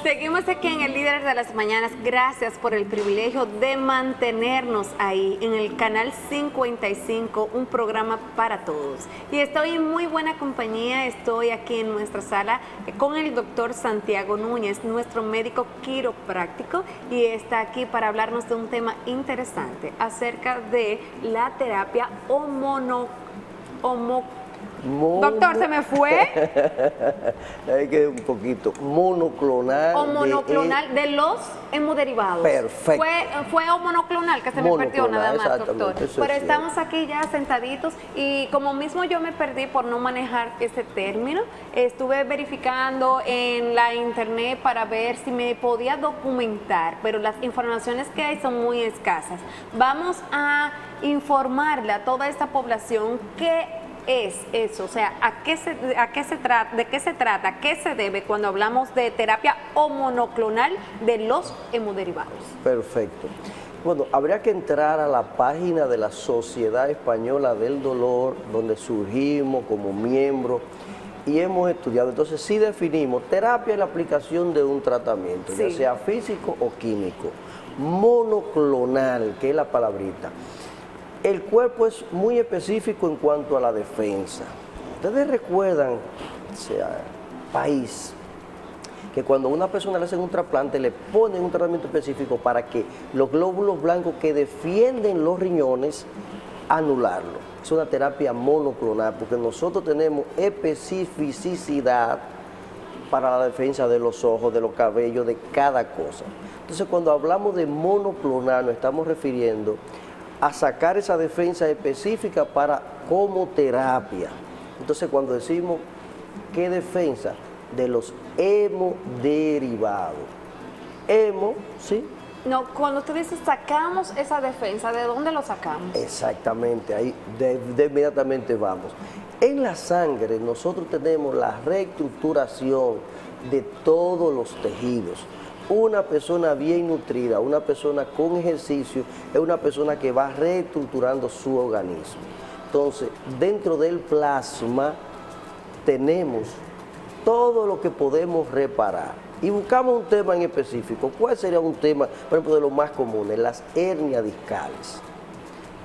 Seguimos aquí en el Líder de las Mañanas. Gracias por el privilegio de mantenernos ahí en el canal 55, un programa para todos. Y estoy en muy buena compañía. Estoy aquí en nuestra sala con el doctor Santiago Núñez, nuestro médico quiropráctico, y está aquí para hablarnos de un tema interesante acerca de la terapia Doctor, ¿se me fue? Hay que un poquito. Monoclonal. O monoclonal de los hemoderivados. Perfecto. Fue o monoclonal que se me perdió nada más, doctor. Pero estamos aquí ya sentaditos y como mismo yo me perdí por no manejar ese término, estuve verificando en la internet para ver si me podía documentar, pero las informaciones que hay son muy escasas. Vamos a informarle a toda esta población que es eso, o sea, ¿de qué se trata, qué se debe cuando hablamos de terapia o monoclonal de los hemoderivados? Perfecto. Bueno, habría que entrar a la página de la Sociedad Española del Dolor, donde surgimos como miembro y hemos estudiado. Entonces, sí definimos, terapia es la aplicación de un tratamiento, ya sea físico o químico. Monoclonal, que es la palabrita. El cuerpo es muy específico en cuanto a la defensa. Ustedes recuerdan, o sea, país, que cuando a una persona le hacen un trasplante, le ponen un tratamiento específico para que los glóbulos blancos que defienden los riñones, anularlo. Es una terapia monoclonal, porque nosotros tenemos especificidad para la defensa de los ojos, de los cabellos, de cada cosa. Entonces, cuando hablamos de monoclonal, nos estamos refiriendo a sacar esa defensa específica para como terapia. Entonces, cuando decimos ¿qué defensa? De los hemoderivados. Hemo, ¿sí? No, cuando usted dice sacamos esa defensa, ¿de dónde lo sacamos? Exactamente, ahí de inmediatamente vamos. En la sangre nosotros tenemos la reestructuración de todos los tejidos. Una persona bien nutrida, una persona con ejercicio, es una persona que va reestructurando su organismo. Entonces, dentro del plasma tenemos todo lo que podemos reparar. Y buscamos un tema en específico. ¿Cuál sería un tema, por ejemplo, de los más comunes? Las hernias discales.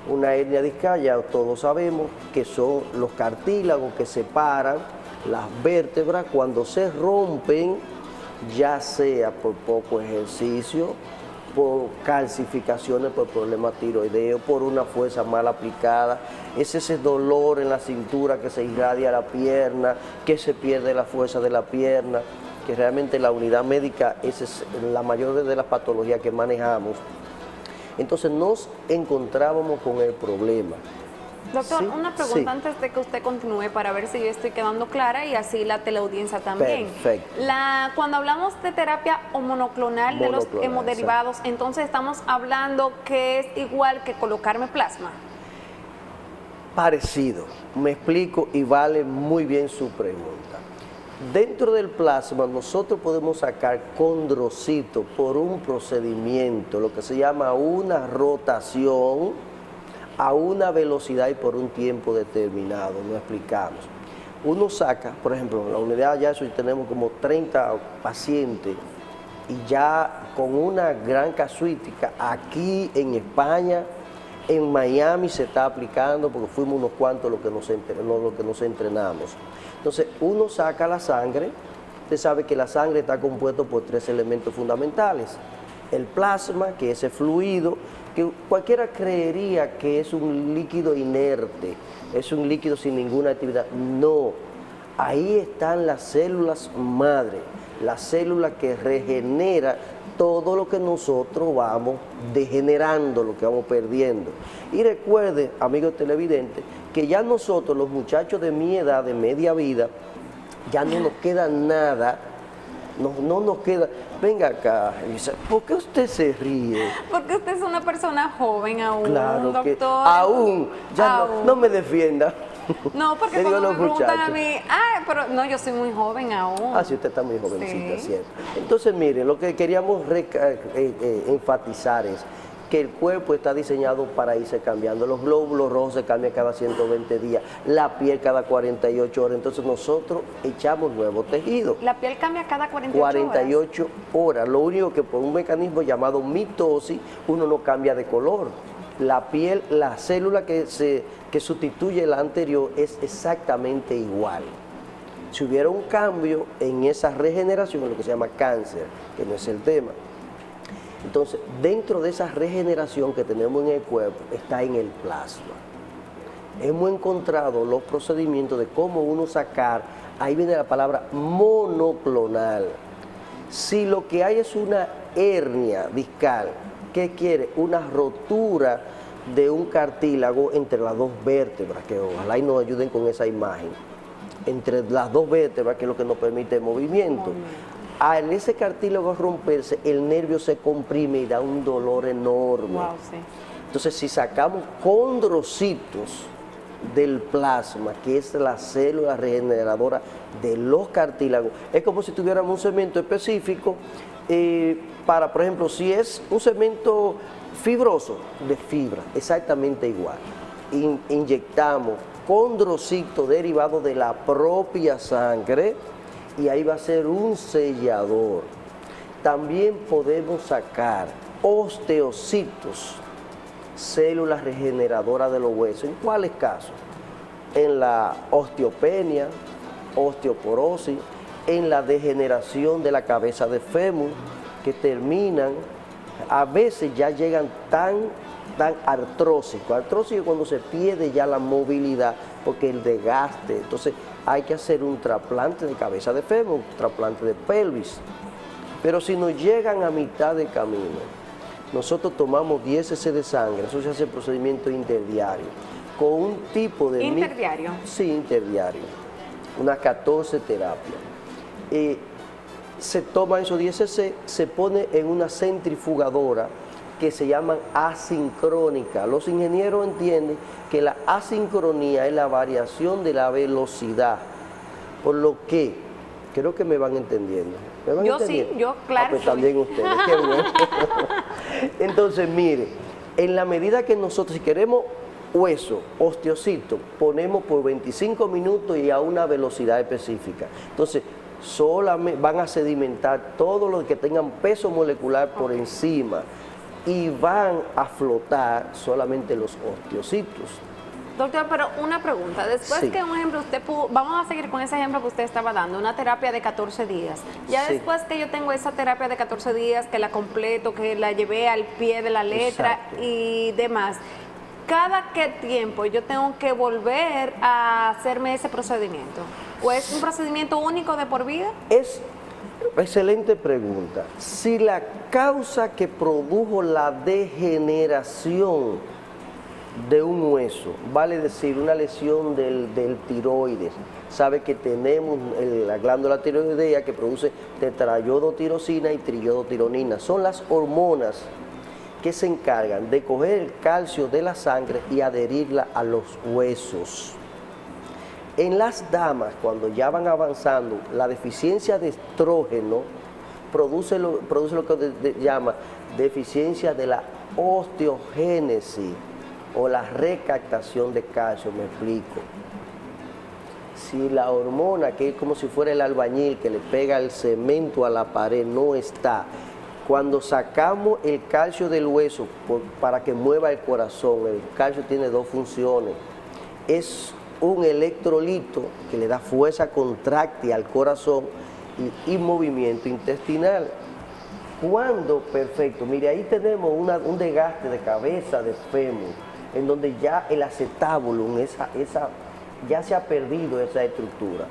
Una hernia discal, ya todos sabemos que son los cartílagos que separan las vértebras cuando se rompen, ya sea por poco ejercicio, por calcificaciones, por problemas tiroideos, por una fuerza mal aplicada. Es ese dolor en la cintura que se irradia a la pierna, que se pierde la fuerza de la pierna, que realmente la unidad médica, esa es la mayor de las patologías que manejamos. Entonces nos encontrábamos con el problema. Doctor, ¿Sí? una pregunta antes de que usted continúe para ver si yo estoy quedando clara y así la teleaudiencia también. Perfecto. Cuando hablamos de terapia o monoclonal de los hemoderivados, entonces estamos hablando que es igual que colocarme plasma. Parecido. Me explico y vale muy bien su pregunta. Dentro del plasma nosotros podemos sacar condrocitos por un procedimiento, lo que se llama una rotación a una velocidad y por un tiempo determinado, no explicamos. Uno saca, por ejemplo, en la unidad ya tenemos como 30 pacientes y ya con una gran casuística aquí en España, en Miami se está aplicando porque fuimos unos cuantos los que nos entrenamos. Entonces, uno saca la sangre, usted sabe que la sangre está compuesta por 3 elementos fundamentales. El plasma, que es el fluido, que cualquiera creería que es un líquido inerte, es un líquido sin ninguna actividad. No, ahí están las células madre, la célula que regenera todo lo que nosotros vamos degenerando, lo que vamos perdiendo. Y recuerde, amigos televidentes, que ya nosotros, los muchachos de mi edad, de media vida, ya no nos queda nada. No nos queda. Venga acá, Elisa, ¿por qué usted se ríe? Porque usted es una persona joven aún, claro, doctor. Que aún, ya aún. No me defienda. No, porque cuando me preguntan a mí, pero no, yo soy muy joven aún. Ah, sí, usted está muy jovencita, sí. ¿Cierto? Entonces, miren, lo que queríamos enfatizar es que el cuerpo está diseñado para irse cambiando. Los glóbulos rojos se cambian cada 120 días, la piel cada 48 horas, entonces nosotros echamos nuevo tejido. ¿La piel cambia cada 48 horas? Lo único que por un mecanismo llamado mitosis, uno no cambia de color. La piel, la célula que sustituye la anterior es exactamente igual. Si hubiera un cambio en esa regeneración, lo que se llama cáncer, que no es el tema. Entonces, dentro de esa regeneración que tenemos en el cuerpo, está en el plasma. Hemos encontrado los procedimientos de cómo uno sacar, ahí viene la palabra monoclonal. Si lo que hay es una hernia discal, ¿qué quiere? Una rotura de un cartílago entre las dos vértebras, que ojalá y nos ayuden con esa imagen. Entre las dos vértebras, que es lo que nos permite el movimiento. Al ese cartílago romperse, el nervio se comprime y da un dolor enorme. Wow, sí. Entonces, si sacamos condrocitos del plasma, que es la célula regeneradora de los cartílagos, es como si tuviéramos un cemento específico para, por ejemplo, si es un cemento fibroso, de fibra, exactamente igual. Inyectamos condrocito derivado de la propia sangre y ahí va a ser un sellador. También podemos sacar osteocitos, células regeneradoras de los huesos. ¿En cuáles casos? En la osteopenia, osteoporosis, en la degeneración de la cabeza de fémur, que terminan, a veces ya llegan tan artrósico. Artrósico es cuando se pierde ya la movilidad porque el desgaste. Entonces hay que hacer un trasplante de cabeza de fémur, un trasplante de pelvis. Pero si nos llegan a mitad de camino, nosotros tomamos 10 cc de sangre, eso se hace procedimiento interdiario, con un tipo de... ¿Interdiario? Sí, interdiario. Unas 14 terapias. Se toma esos 10 cc, se pone en una centrifugadora que se llaman asincrónica. Los ingenieros entienden que la asincronía es la variación de la velocidad, por lo que, creo que me van entendiendo. ¿Me van entendiendo? Sí, yo claro. Pues también ustedes, qué bueno. Entonces, mire, en la medida que nosotros, si queremos hueso, osteocito, ponemos por 25 minutos y a una velocidad específica. Entonces, solamente van a sedimentar todo lo que tengan peso molecular por encima y van a flotar solamente los osteocitos. Doctor, pero una pregunta, después Sí. que un ejemplo usted pudo, vamos a seguir con ese ejemplo que usted estaba dando, una terapia de 14 días. Ya Sí. después que yo tengo esa terapia de 14 días, que la completo, que la llevé al pie de la letra Exacto. y demás, ¿cada qué tiempo yo tengo que volver a hacerme ese procedimiento? ¿O es un procedimiento único de por vida? Es excelente pregunta. Si la causa que produjo la degeneración de un hueso, vale decir una lesión del tiroides, sabe que tenemos la glándula tiroidea que produce tetrayodotirosina y triyodotironina, son las hormonas que se encargan de coger el calcio de la sangre y adherirla a los huesos. En las damas, cuando ya van avanzando, la deficiencia de estrógeno produce lo que se llama deficiencia de la osteogénesis o la recaptación de calcio, me explico. Si la hormona, que es como si fuera el albañil que le pega el cemento a la pared, no está, cuando sacamos el calcio del hueso para que mueva el corazón, el calcio tiene dos funciones. Es un electrolito que le da fuerza contráctil al corazón y movimiento intestinal. Cuando, perfecto, mire, ahí tenemos un desgaste de cabeza de fémur, en donde ya el acetábulo, ya se ha perdido esa estructura.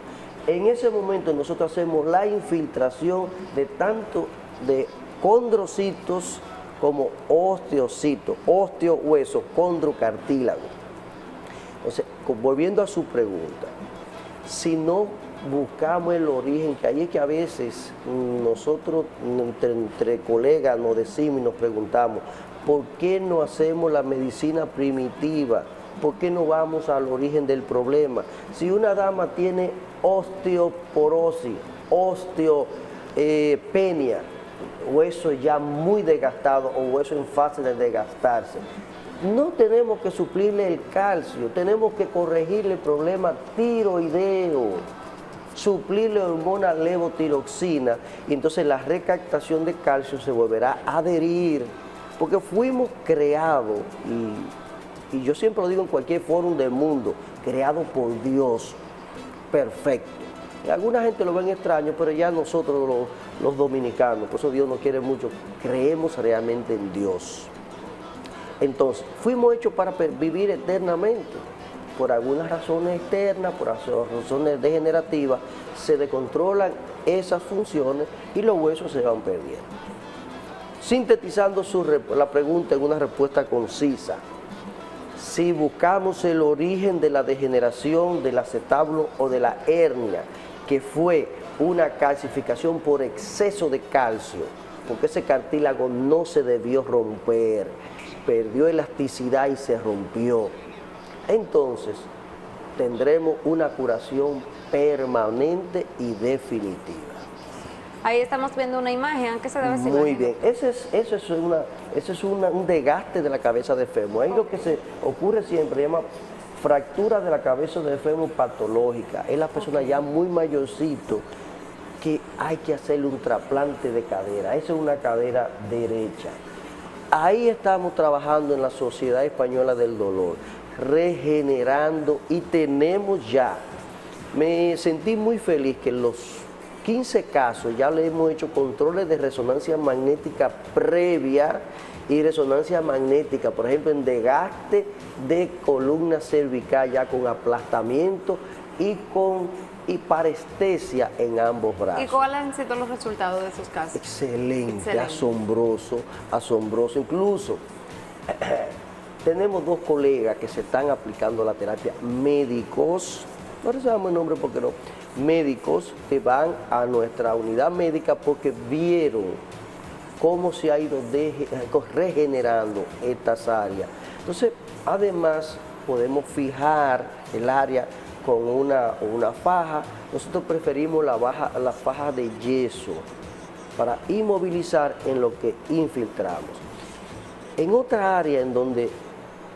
En ese momento nosotros hacemos la infiltración de tanto de condrocitos como osteocitos, osteohuesos, condrocartílago. Entonces, volviendo a su pregunta, si no buscamos el origen, que ahí es que a veces nosotros entre colegas nos decimos y nos preguntamos, ¿por qué no hacemos la medicina primitiva? ¿Por qué no vamos al origen del problema? Si una dama tiene osteoporosis, osteopenia, hueso ya muy desgastado o hueso en fase de desgastarse. No tenemos que suplirle el calcio, tenemos que corregirle el problema tiroideo, suplirle hormona levotiroxina, y entonces la recaptación de calcio se volverá a adherir, porque fuimos creados, y yo siempre lo digo en cualquier foro del mundo, creados por Dios, perfecto. Y alguna gente lo ven extraño, pero ya nosotros los dominicanos, por eso Dios nos quiere mucho, creemos realmente en Dios. Entonces, fuimos hechos para vivir eternamente. Por algunas razones externas, por razones degenerativas, se descontrolan esas funciones y los huesos se van perdiendo. Sintetizando la pregunta en una respuesta concisa, si buscamos el origen de la degeneración del acetábulo o de la hernia, que fue una calcificación por exceso de calcio, porque ese cartílago no se debió romper, perdió elasticidad y se rompió, entonces tendremos una curación permanente y definitiva. Ahí estamos viendo una imagen. ¿Qué se debe esa imagen? Muy bien, ese es un desgaste de la cabeza de fémur. Ahí lo que se ocurre siempre se llama fractura de la cabeza de fémur patológica. Es la persona ya muy mayorcito que hay que hacerle un trasplante de cadera. Esa es una cadera derecha. Ahí estamos trabajando en la Sociedad Española del Dolor, regenerando, y tenemos ya, me sentí muy feliz que en los 15 casos ya le hemos hecho controles de resonancia magnética previa y resonancia magnética, por ejemplo, en desgaste de columna cervical ya con aplastamiento y con hiparestesia en ambos brazos. ¿Y cuáles han sido los resultados de esos casos? Excelente. Asombroso, asombroso. Incluso tenemos dos colegas que se están aplicando la terapia, médicos, no reservamos el nombre porque no, médicos que van a nuestra unidad médica porque vieron cómo se ha ido regenerando estas áreas. Entonces, además, podemos fijar el área con una faja. Nosotros preferimos la faja de yeso para inmovilizar en lo que infiltramos. En otra área en donde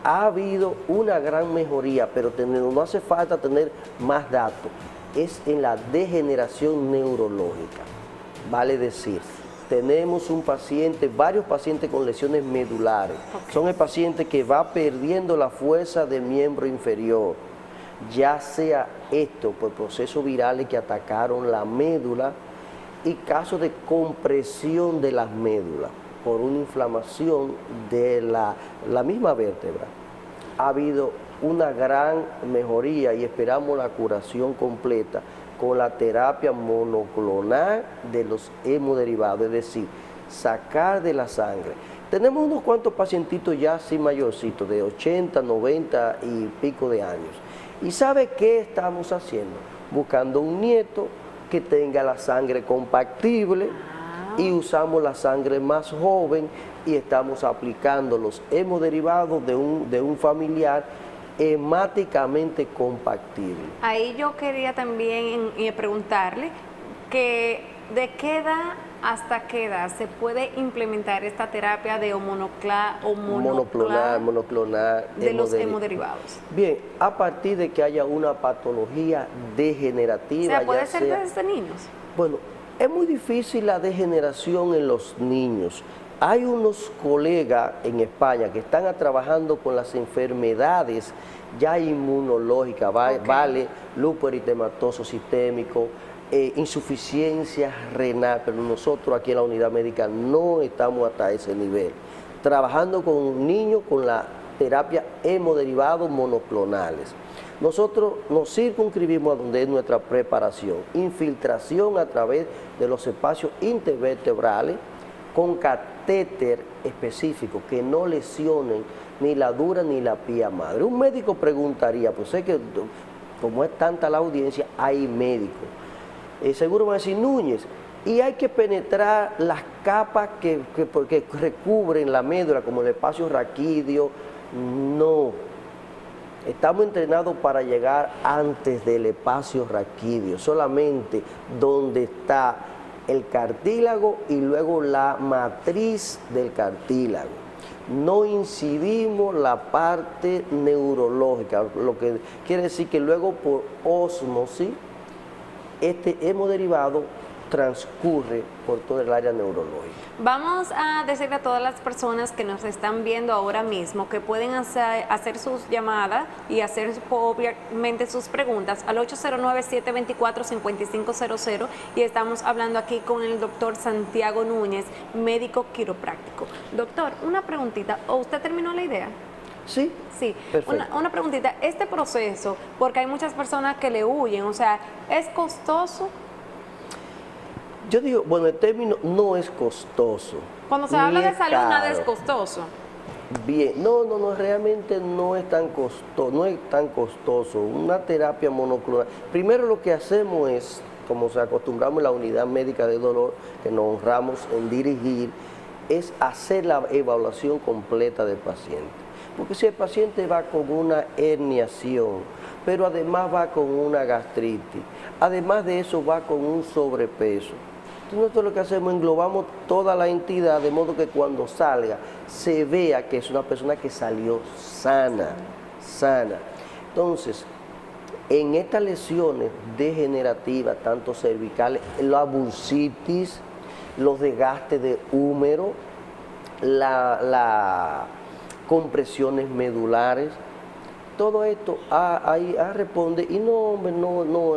ha habido una gran mejoría, pero no hace falta tener más datos, es en la degeneración neurológica. Vale decir, tenemos varios pacientes con lesiones medulares. Son el paciente que va perdiendo la fuerza del miembro inferior, ya sea esto por procesos virales que atacaron la médula y casos de compresión de las médulas por una inflamación de la misma vértebra. Ha habido una gran mejoría y esperamos la curación completa con la terapia monoclonal de los hemoderivados, es decir, sacar de la sangre. Tenemos unos cuantos pacientitos ya así mayorcitos, de 80, 90 y pico de años. ¿Y sabe qué estamos haciendo? Buscando un nieto que tenga la sangre compatible y usamos la sangre más joven y estamos aplicando los hemoderivados de un familiar hemáticamente compatible. Ahí yo quería también preguntarle que de qué edad hasta qué edad se puede implementar esta terapia de monoclonal de los hemoderivados. Bien, a partir de que haya una patología degenerativa. O sea, ¿puede ser desde niños? Bueno, es muy difícil la degeneración en los niños. Hay unos colegas en España que están trabajando con las enfermedades ya inmunológicas, vale, lupus eritematoso sistémico, insuficiencia renal, pero nosotros aquí en la unidad médica no estamos hasta ese nivel. Trabajando con niños con la terapia hemoderivados monoclonales. Nosotros nos circunscribimos a donde es nuestra preparación, infiltración a través de los espacios intervertebrales con catéter específico que no lesionen ni la dura ni la pía madre. Un médico preguntaría, pues sé que como es tanta la audiencia, hay médicos. Seguro van a decir, Núñez, y hay que penetrar las capas que recubren la médula, como el espacio raquídeo. No. Estamos entrenados para llegar antes del espacio raquídeo, solamente donde está el cartílago y luego la matriz del cartílago. No incidimos la parte neurológica, lo que quiere decir que luego por ósmosis este hemoderivado transcurre por todo el área neurológica. Vamos a decirle a todas las personas que nos están viendo ahora mismo que pueden hacer sus llamadas y hacer obviamente sus preguntas al 809-724-5500 y estamos hablando aquí con el doctor Santiago Núñez, médico quiropráctico. Doctor, una preguntita, ¿o usted terminó la idea? Sí. Sí, perfecto. Una preguntita, este proceso, porque hay muchas personas que le huyen, o sea, ¿es costoso? Yo digo, bueno, el término no es costoso. Cuando se habla de salud, nada es costoso. Bien, no, realmente no es tan costoso. Una terapia monoclonal. Primero lo que hacemos es, como se acostumbramos en la unidad médica de dolor, que nos honramos en dirigir, es hacer la evaluación completa del paciente. Porque si el paciente va con una herniación, pero además va con una gastritis, además de eso va con un sobrepeso, entonces nosotros lo que hacemos es englobamos toda la entidad, de modo que cuando salga se vea que es una persona que salió sana. Entonces, en estas lesiones degenerativas, tanto cervicales, la bursitis, los desgastes de húmero, las compresiones medulares, todo esto responde y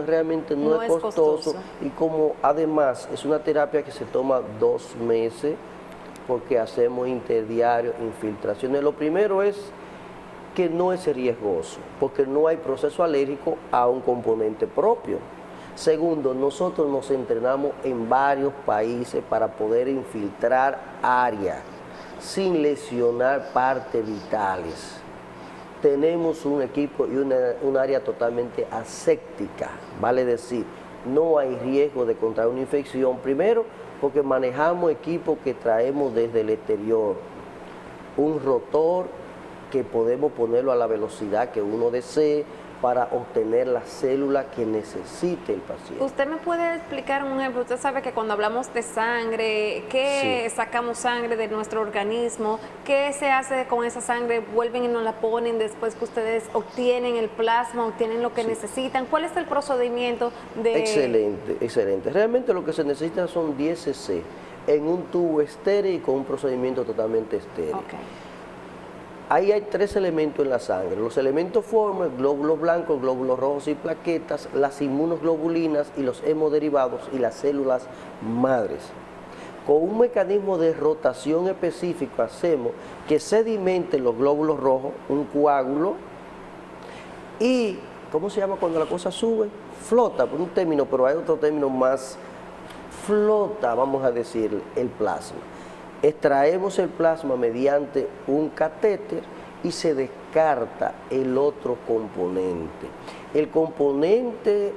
realmente no es costoso. Y como además es una terapia que se toma 2 meses porque hacemos interdiario, infiltraciones. Lo primero es que no es riesgoso porque no hay proceso alérgico a un componente propio. Segundo, nosotros nos entrenamos en varios países para poder infiltrar áreas sin lesionar partes vitales. Tenemos un equipo y un área totalmente aséptica, vale decir, no hay riesgo de contraer una infección, primero porque manejamos equipos que traemos desde el exterior, un rotor que podemos ponerlo a la velocidad que uno desee para obtener las células que necesite el paciente. ¿Usted me puede explicar un ejemplo? Usted sabe que cuando hablamos de sangre, ¿qué sacamos sangre de nuestro organismo? ¿Qué se hace con esa sangre? ¿Vuelven y nos la ponen después que ustedes obtienen el plasma, obtienen lo que necesitan? ¿Cuál es el procedimiento de...? Excelente. Realmente lo que se necesita son 10 cc en un tubo estéril y con un procedimiento totalmente estéril. Okay. Ahí hay 3 elementos en la sangre. Los elementos forman glóbulos blancos, glóbulos rojos y plaquetas, las inmunoglobulinas y los hemoderivados y las células madres. Con un mecanismo de rotación específico hacemos que sedimenten los glóbulos rojos, un coágulo, y, ¿cómo se llama cuando la cosa sube? Flota, por un término, pero hay otro término más, flota, vamos a decir, el plasma. Extraemos el plasma mediante un catéter y se descarta el otro componente. El componente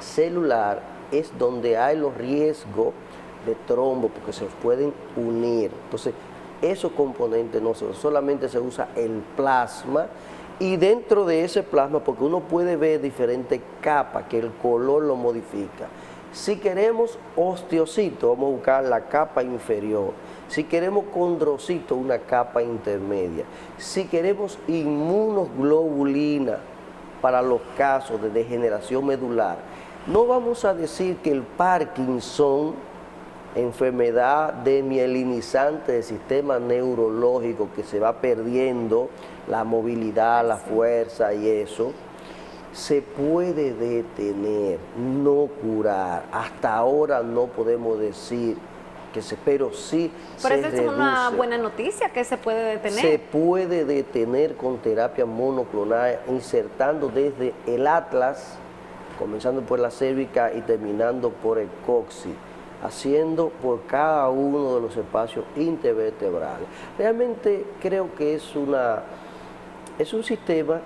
celular es donde hay los riesgos de trombo porque se pueden unir. Entonces, esos componentes no solamente se usa el plasma y dentro de ese plasma, porque uno puede ver diferentes capas que el color lo modifica. Si queremos osteocito, vamos a buscar la capa inferior. Si queremos condrocito, una capa intermedia. Si queremos inmunoglobulina para los casos de degeneración medular, no vamos a decir que el Parkinson, enfermedad demielinizante del sistema neurológico que se va perdiendo la movilidad, la fuerza y eso, se puede detener, no curar. Hasta ahora no podemos decir que pero sí se reduce. Pero esa es una buena noticia, que se puede detener. Se puede detener con terapia monoclonal, insertando desde el atlas, comenzando por la cérvica y terminando por el coxis, haciendo por cada uno de los espacios intervertebrales. Realmente creo que es un sistema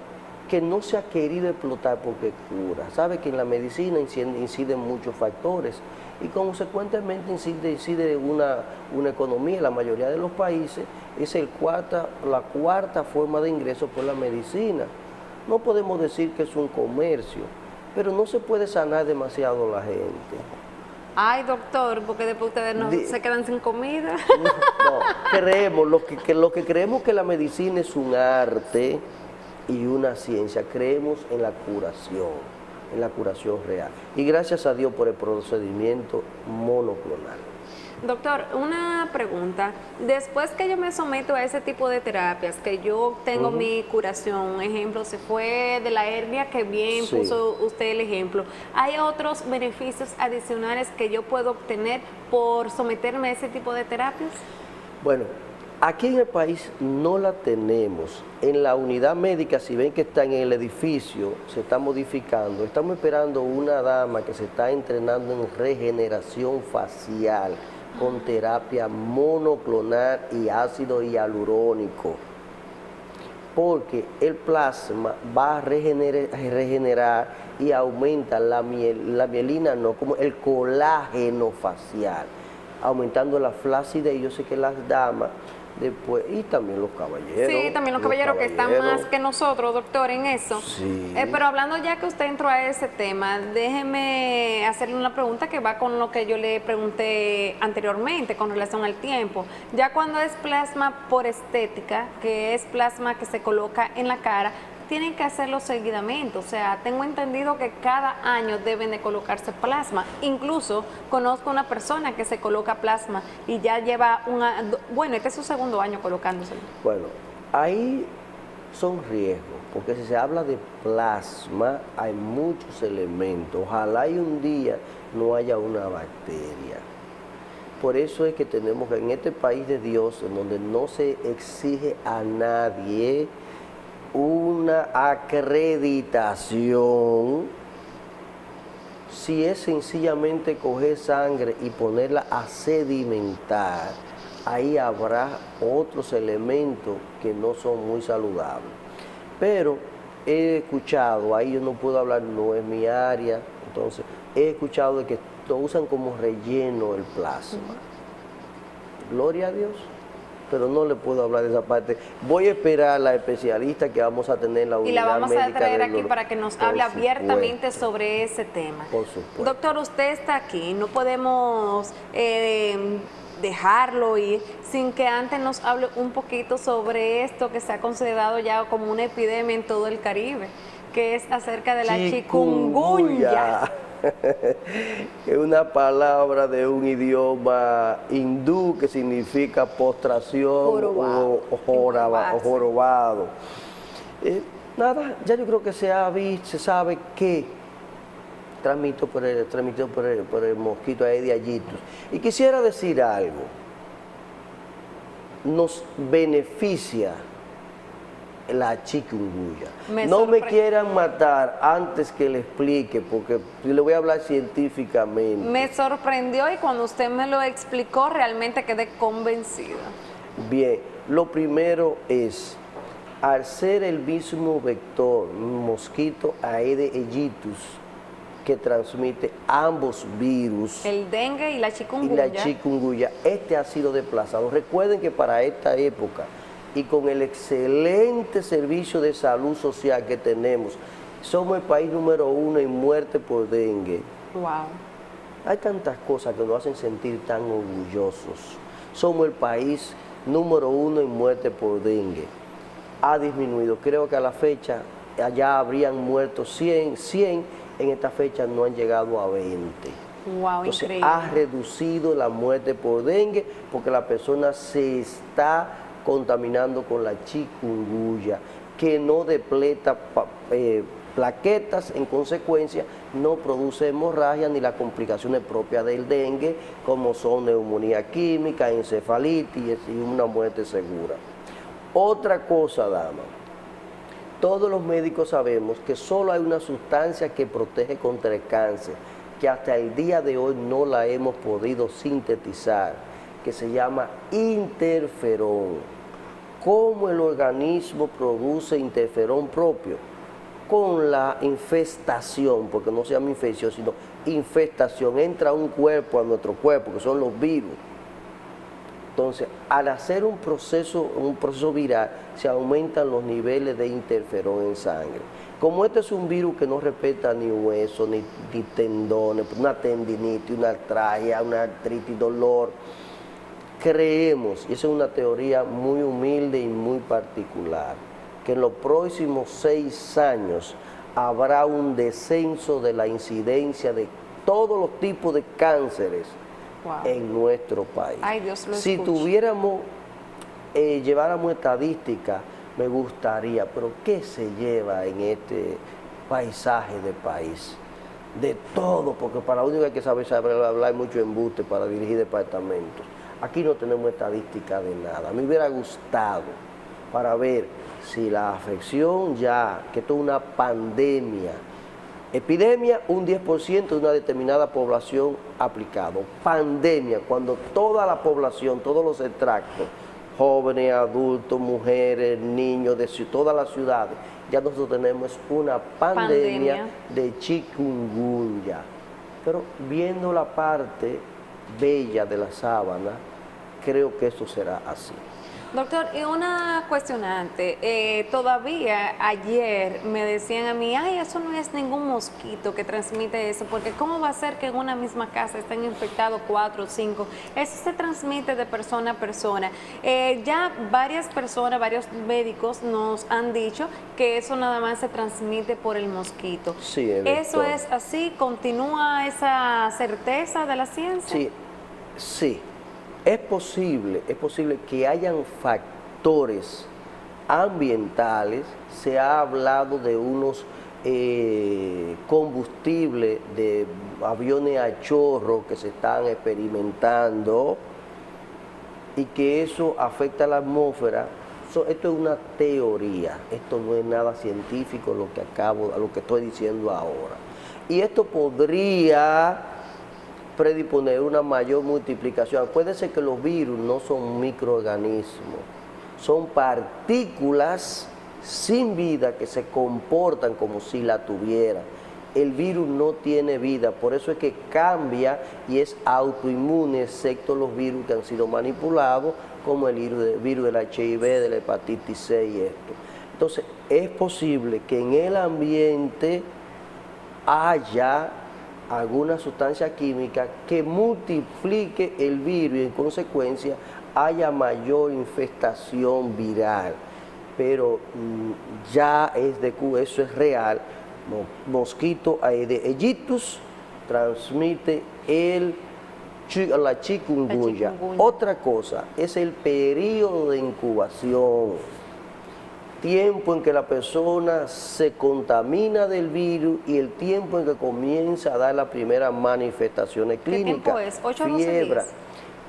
que no se ha querido explotar porque cura. Sabe que en la medicina inciden muchos factores y consecuentemente incide una economía. La mayoría de los países es la cuarta forma de ingreso por la medicina. No podemos decir que es un comercio, pero no se puede sanar demasiado la gente. Ay, doctor, porque después ustedes no se quedan sin comida. No, creemos, lo que creemos que la medicina es un arte y una ciencia, creemos en la curación real. Y gracias a Dios por el procedimiento monoclonal. Doctor, una pregunta. Después que yo me someto a ese tipo de terapias, que yo tengo mi curación, un ejemplo, se fue de la hernia, que bien puso usted el ejemplo, ¿hay otros beneficios adicionales que yo puedo obtener por someterme a ese tipo de terapias? Bueno, aquí en el país no la tenemos. En la unidad médica, si ven que está en el edificio, se está modificando. Estamos esperando una dama que se está entrenando en regeneración facial con terapia monoclonal y ácido hialurónico. Porque el plasma va a regenerar y aumenta la mielina, no, como el colágeno facial, aumentando la flacidez. Yo sé que las damas después, y también los caballeros. Sí, también los caballeros que están más que nosotros, doctor, en eso. Sí. Pero hablando ya que usted entró a ese tema, déjeme hacerle una pregunta que va con lo que yo le pregunté anteriormente con relación al tiempo. Ya cuando es plasma por estética, que es plasma que se coloca en la cara, tienen que hacerlo seguidamente, o sea, tengo entendido que cada año deben de colocarse plasma. Incluso conozco una persona que se coloca plasma y ya lleva bueno, este es su segundo año colocándose. Bueno, ahí son riesgos, porque si se habla de plasma, hay muchos elementos. Ojalá y un día no haya una bacteria. Por eso es que tenemos que en este país de Dios, en donde no se exige a nadie una acreditación, si es sencillamente coger sangre y ponerla a sedimentar, ahí habrá otros elementos que no son muy saludables. Pero he escuchado, ahí yo no puedo hablar, no es mi área, entonces he escuchado de que lo usan como relleno el plasma. Gloria a Dios. Pero no le puedo hablar de esa parte. Voy a esperar a la especialista que vamos a tener en la unidad médica. Y la vamos a traer aquí para que nos hable abiertamente sobre ese tema. Por supuesto. Doctor, usted está aquí, no podemos dejarlo ir sin que antes nos hable un poquito sobre esto que se ha considerado ya como una epidemia en todo el Caribe, que es acerca de la chikungunya. Es una palabra de un idioma hindú que significa postración o jorobado. Nada, ya yo creo que se sabe que transmitido por el mosquito Aedes aegyptus. Y quisiera decir algo, nos beneficia la chikungunya. No me quieran matar antes que le explique, porque le voy a hablar científicamente. Me sorprendió y cuando usted me lo explicó realmente quedé convencida. Bien, lo primero es, al ser el mismo vector, mosquito Aedes aegyptus, que transmite ambos virus, el dengue y la chikungunya, este ha sido desplazado. Recuerden que para esta época, y con el excelente servicio de salud social que tenemos, somos el país número 1 en muerte por dengue. Wow. Hay tantas cosas que nos hacen sentir tan orgullosos. Somos el país número 1 en muerte por dengue. Ha disminuido. Creo que a la fecha allá habrían muerto 100, en esta fecha no han llegado a 20. Wow, entonces, increíble. Ha reducido la muerte por dengue porque la persona se está contaminando con la chikungunya, que no depleta plaquetas, en consecuencia no produce hemorragia ni las complicaciones propias del dengue, como son neumonía química, encefalitis y una muerte segura. Otra cosa, dama, todos los médicos sabemos que solo hay una sustancia que protege contra el cáncer, que hasta el día de hoy no la hemos podido sintetizar, que se llama interferón. ¿Cómo el organismo produce interferón propio? Con la infestación, porque no se llama infección, sino infestación. Entra un cuerpo a nuestro cuerpo, que son los virus, Entonces, al hacer un proceso viral, se aumentan los niveles de interferón en sangre. Como este es un virus que no respeta ni hueso, ni tendones, una tendinitis, una artralgia, una artritis, dolor, creemos, y esa es una teoría muy humilde y muy particular, que en los próximos 6 años habrá un descenso de la incidencia de todos los tipos de cánceres en nuestro país. Ay, Dios lo si tuviéramos, lleváramos estadísticas, me gustaría, pero ¿qué se lleva en este paisaje de país? De todo, porque para lo único que hay que saber hablar mucho embuste para dirigir departamentos. Aquí no tenemos estadística de nada. Me hubiera gustado para ver si la afección ya, que esto es una pandemia, epidemia, un 10% de una determinada población aplicado. Pandemia, cuando toda la población, todos los extractos, jóvenes, adultos, mujeres, niños, de todas las ciudades, ya nosotros tenemos una pandemia de chikungunya. Pero viendo la parte bella de la sábana, creo que eso será así. Doctor, y una cuestionante, todavía ayer me decían a mí, ay, eso no es ningún mosquito que transmite eso, porque ¿cómo va a ser que en una misma casa estén infectados 4 o 5? Eso se transmite de persona a persona. Ya varias personas, varios médicos nos han dicho que eso nada más se transmite por el mosquito. Sí, ¿Eso es así? ¿Continúa esa certeza de la ciencia? Sí, sí. Es posible que hayan factores ambientales. Se ha hablado de unos combustibles de aviones a chorro que se están experimentando y que eso afecta a la atmósfera. Esto es una teoría, esto no es nada científico lo que estoy diciendo ahora. Y esto podría predisponer una mayor multiplicación. Acuérdense que los virus no son microorganismos, son partículas sin vida que se comportan como si la tuvieran. El virus no tiene vida, por eso es que cambia y es autoinmune, excepto los virus que han sido manipulados, como el virus del HIV, de la hepatitis C y esto. Entonces, es posible que en el ambiente haya alguna sustancia química que multiplique el virus y en consecuencia haya mayor infestación viral. Pero ya eso es real. Mosquito Aedes aegyptus transmite la chikungunya. Otra cosa es el periodo de incubación. Tiempo en que la persona se contamina del virus y el tiempo en que comienza a dar las primeras manifestaciones clínicas. ¿Qué tiempo es? 8 o 12 fiebre. días.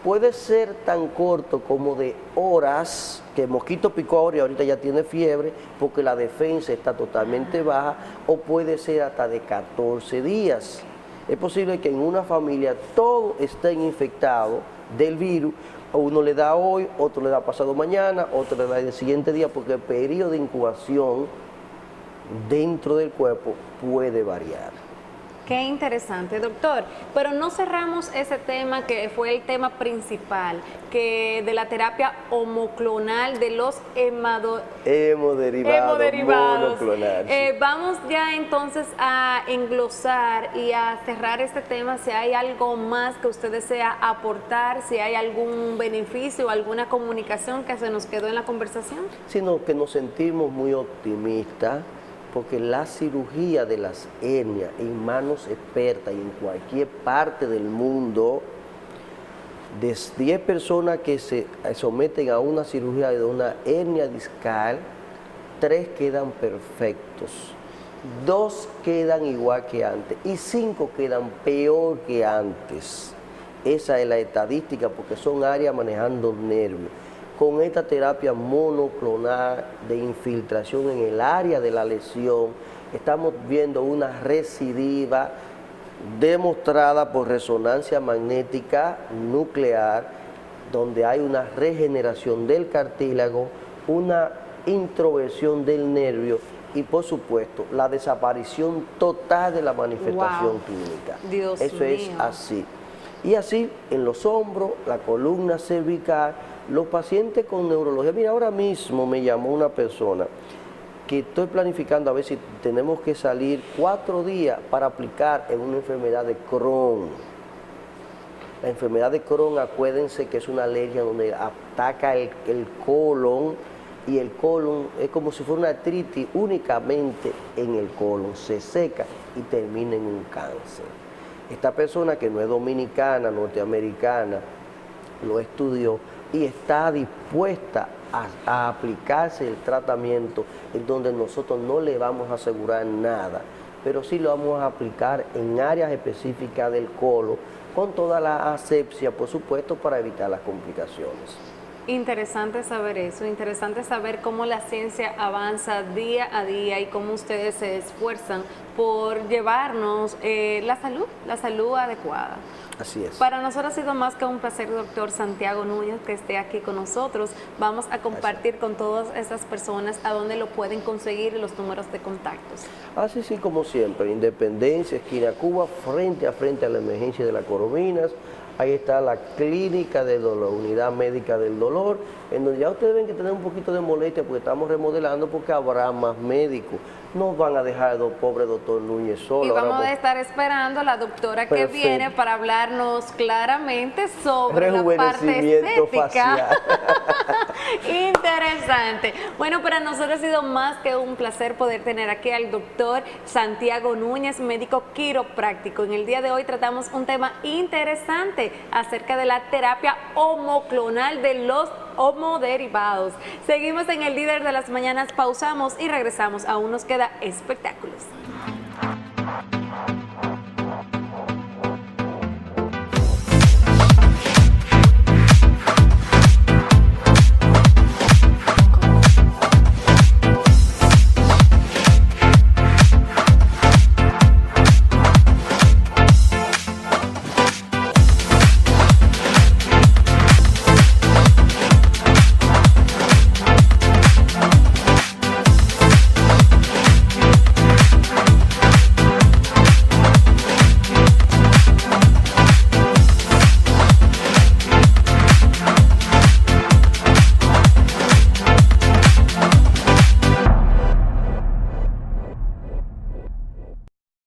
Puede ser tan corto como de horas, que el mosquito picó ahora y ahorita ya tiene fiebre porque la defensa está totalmente baja, o puede ser hasta de 14 días. Es posible que en una familia todos estén infectados del virus. Uno le da hoy, otro le da pasado mañana, otro le da el siguiente día, porque el periodo de incubación dentro del cuerpo puede variar. Qué interesante, doctor. Pero no cerramos ese tema que fue el tema principal, que de la terapia homoclonal de los hemoderivados monoclonales. Vamos ya entonces a englosar y a cerrar este tema, si hay algo más que usted desea aportar, si hay algún beneficio o alguna comunicación que se nos quedó en la conversación. Sino que nos sentimos muy optimistas, porque la cirugía de las hernias en manos expertas y en cualquier parte del mundo, de 10 personas que se someten a una cirugía de una hernia discal, 3 quedan perfectos, 2 quedan igual que antes y 5 quedan peor que antes. Esa es la estadística, porque son áreas manejando nervios. Con esta terapia monoclonal de infiltración en el área de la lesión, estamos viendo una recidiva demostrada por resonancia magnética nuclear, donde hay una regeneración del cartílago, una introversión del nervio y, por supuesto, la desaparición total de la manifestación clínica. Dios Eso mío. es así. Y así en los hombros, la columna cervical, los pacientes con neurología. Mira, ahora mismo me llamó una persona que estoy planificando a ver si tenemos que salir 4 días para aplicar en una enfermedad de Crohn. La enfermedad de Crohn, acuérdense que es una alergia donde ataca el colon, y el colon es como si fuera una artritis únicamente en el colon, se seca y termina en un cáncer. Esta persona, que no es dominicana, norteamericana, lo estudió y está dispuesta a aplicarse el tratamiento, en donde nosotros no le vamos a asegurar nada, pero sí lo vamos a aplicar en áreas específicas del colon, con toda la asepsia, por supuesto, para evitar las complicaciones. Interesante saber eso, interesante saber cómo la ciencia avanza día a día y cómo ustedes se esfuerzan por llevarnos la salud adecuada. Así es. Para nosotros ha sido más que un placer, doctor Santiago Núñez, que esté aquí con nosotros. Vamos a compartir con todas esas personas a dónde lo pueden conseguir y los números de contactos. Así sí, como siempre, Independencia, esquina Cuba, frente a la emergencia de las Corominas. Ahí está la clínica de dolor, unidad médica del dolor, en donde ya ustedes ven que tenemos un poquito de molestia porque estamos remodelando, porque habrá más médicos. No van a dejar al pobre doctor Núñez solo. Y vamos a estar esperando a la doctora que viene para hablarnos claramente sobre la parte estética. Interesante. Bueno, para nosotros ha sido más que un placer poder tener aquí al doctor Santiago Núñez, médico quiropráctico. En el día de hoy tratamos un tema interesante acerca de la terapia homoclonal de los homoderivados. Seguimos en el Líder de las Mañanas, pausamos y regresamos. Aún nos queda espectáculos.